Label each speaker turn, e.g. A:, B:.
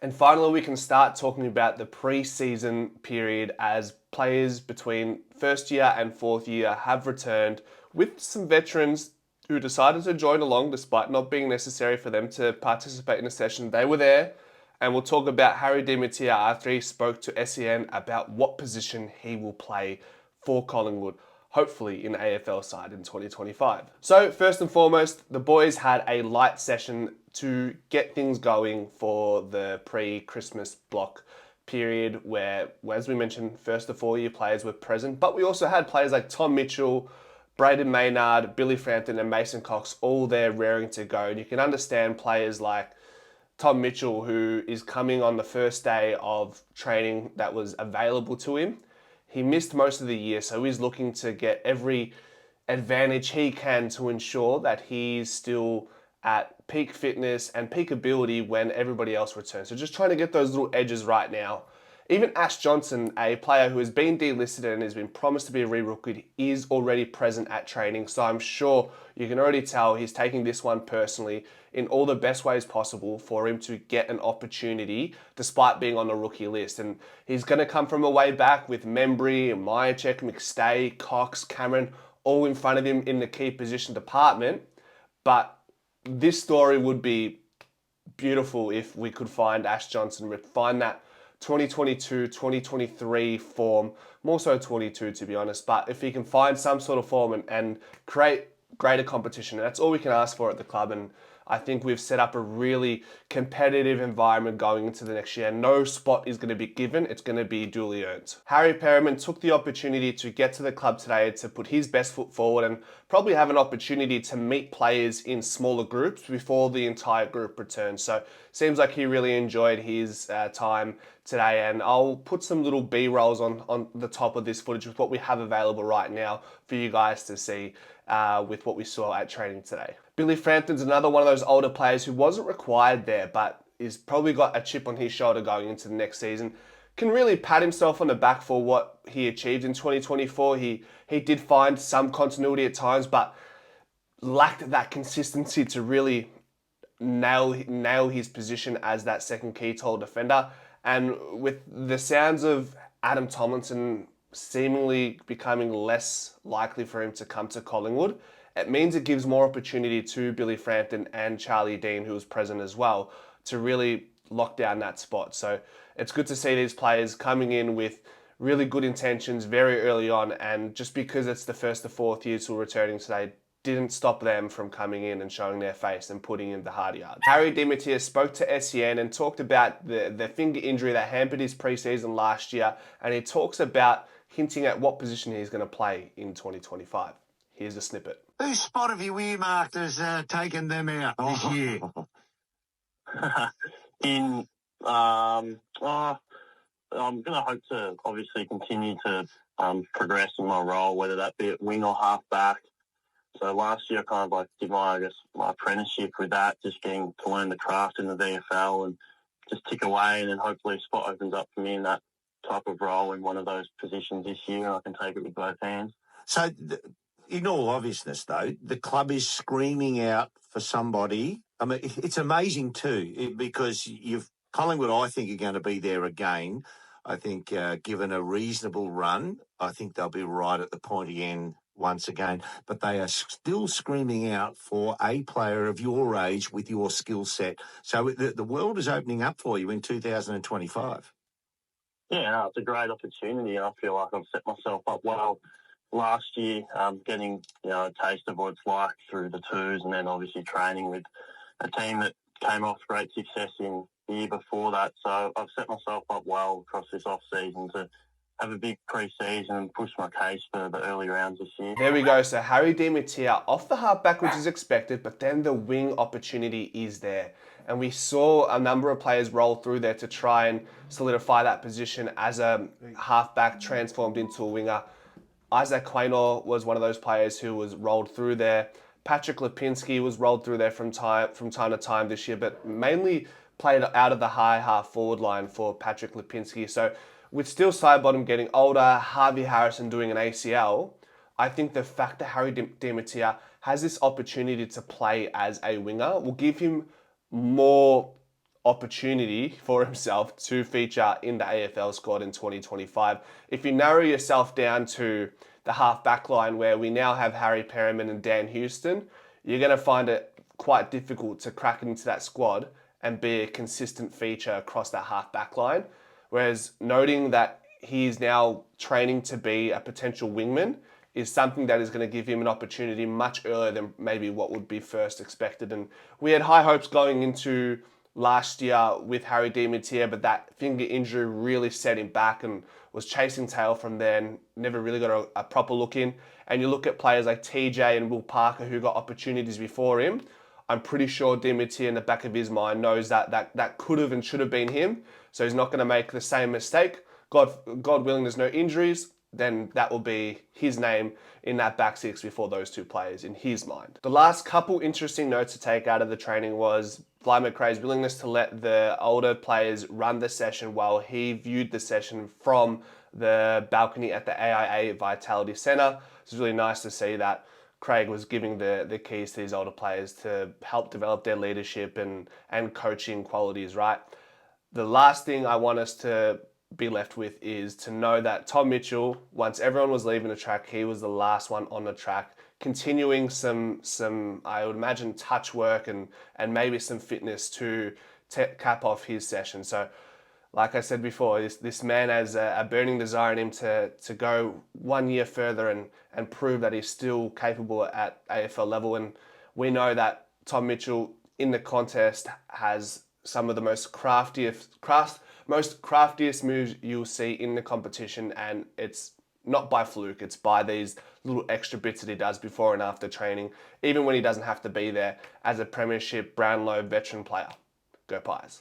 A: And finally, we can start talking about the pre-season period as players between first year and fourth year have returned with some veterans who decided to join along despite not being necessary for them to participate in a session. They were there, and we'll talk about Harry DeMattia after he spoke to SEN about what position he will play for Collingwood, hopefully in the AFL side in 2025. So first and foremost, the boys had a light session to get things going for the pre-Christmas block period where, as we mentioned, first to 4 year players were present, but we also had players like Tom Mitchell, Braden Maynard, Billy Frampton and Mason Cox all there raring to go. And you can understand players like Tom Mitchell, who is coming on the first day of training that was available to him. He missed most of the year, so he's looking to get every advantage he can to ensure that he's still at peak fitness and peak ability when everybody else returns. So just trying to get those little edges right now. Even Ash Johnson, a player who has been delisted and has been promised to be a re-rookie, is already present at training. So I'm sure you can already tell he's taking this one personally in all the best ways possible for him to get an opportunity despite being on the rookie list. And he's going to come from a way back with Membry, Myercheck, McStay, Cox, Cameron, all in front of him in the key position department. But this story would be beautiful if we could find Ash Johnson, find that 2022, 2023 form, more so 22 to be honest, but if he can find some sort of form and create greater competition, and that's all we can ask for at the club. And I think we've set up a really competitive environment going into the next year. No spot is going to be given, it's going to be duly earned. Harry Perriman took the opportunity to get to the club today to put his best foot forward and probably have an opportunity to meet players in smaller groups before the entire group returns. So seems like he really enjoyed his time today, and I'll put some little B-rolls on the top of this footage with what we have available right now for you guys to see with what we saw at training today. Billy Frampton's another one of those older players who wasn't required there, but is probably got a chip on his shoulder going into the next season. Can really pat himself on the back for what he achieved in 2024. He did find some continuity at times, but lacked that consistency to really nail his position as that second key tall defender. And with the sounds of Adam Tomlinson seemingly becoming less likely for him to come to Collingwood, it means it gives more opportunity to Billy Frampton and Charlie Dean, who was present as well, to really lock down that spot. So it's good to see these players coming in with really good intentions very early on, and just because it's the first to fourth years who are returning today didn't stop them from coming in and showing their face and putting in the hard yards. Harry DeMattia spoke to SEN and talked about the finger injury that hampered his preseason last year, and he talks about hinting at what position he's going to play in 2025. Here's a snippet.
B: Whose spot have you earmarked as taking them out this year?
C: I'm going to hope to obviously continue to progress in my role, whether that be at wing or half back. So last year I kind of did my apprenticeship with that, just getting to learn the craft in the VFL and just tick away, and then hopefully a spot opens up for me in that type of role in one of those positions this year, and I can take it with both hands.
B: So, in all obviousness, though, the club is screaming out for somebody. I mean, it's amazing too, because Collingwood, I think, are going to be there again. I think, given a reasonable run, I think they'll be right at the pointy end once again. But they are still screaming out for a player of your age with your skill set. So the world is opening up for you in 2025.
C: Yeah, no, it's a great opportunity. I feel like I've set myself up well last year, getting a taste of what it's like through the twos, and then obviously training with a team that came off great success in the year before that. So I've set myself up well across this off-season to have a big pre-season and push my case for the early rounds this year.
A: There we go. So Harry DeMattia off the halfback, which is expected, but then the wing opportunity is there. And we saw a number of players roll through there to try and solidify that position as a halfback transformed into a winger. Isaac Quaynor was one of those players who was rolled through there. Patrick Lipinski was rolled through there from time to time this year, but mainly played out of the high half forward line for Patrick Lipinski. So with still Sidebottom getting older, Harvey Harrison doing an ACL, I think the fact that Harry DeMattia has this opportunity to play as a winger will give him more opportunity for himself to feature in the AFL squad in 2025. If you narrow yourself down to the half-back line where we now have Harry Perriman and Dan Houston, you're going to find it quite difficult to crack into that squad and be a consistent feature across that half-back line. Whereas noting that he's now training to be a potential wingman is something that is going to give him an opportunity much earlier than maybe what would be first expected. And we had high hopes going into last year with Harry DeMattia, but that finger injury really set him back and was chasing tail from there and never really got a proper look in. And you look at players like TJ and Will Parker who got opportunities before him. I'm pretty sure DeMattia in the back of his mind knows that could have and should have been him. So he's not going to make the same mistake. God willing, there's no injuries. Then that will be his name in that back six before those two players in his mind. The last couple interesting notes to take out of the training was Fly McRae's willingness to let the older players run the session while he viewed the session from the balcony at the AIA Vitality Centre. It's really nice to see that Craig was giving the keys to these older players to help develop their leadership and coaching qualities, right? The last thing I want us to be left with is to know that Tom Mitchell, once everyone was leaving the track, he was the last one on the track, continuing some I would imagine touch work and maybe some fitness to cap off his session. So like I said before, this man has a burning desire in him to go 1 year further and prove that he's still capable at AFL level. And we know that Tom Mitchell in the contest has some of the most craftiest moves you'll see in the competition, and it's not by fluke, it's by these little extra bits that he does before and after training, even when he doesn't have to be there as a premiership Brownlow veteran player. Go Pies.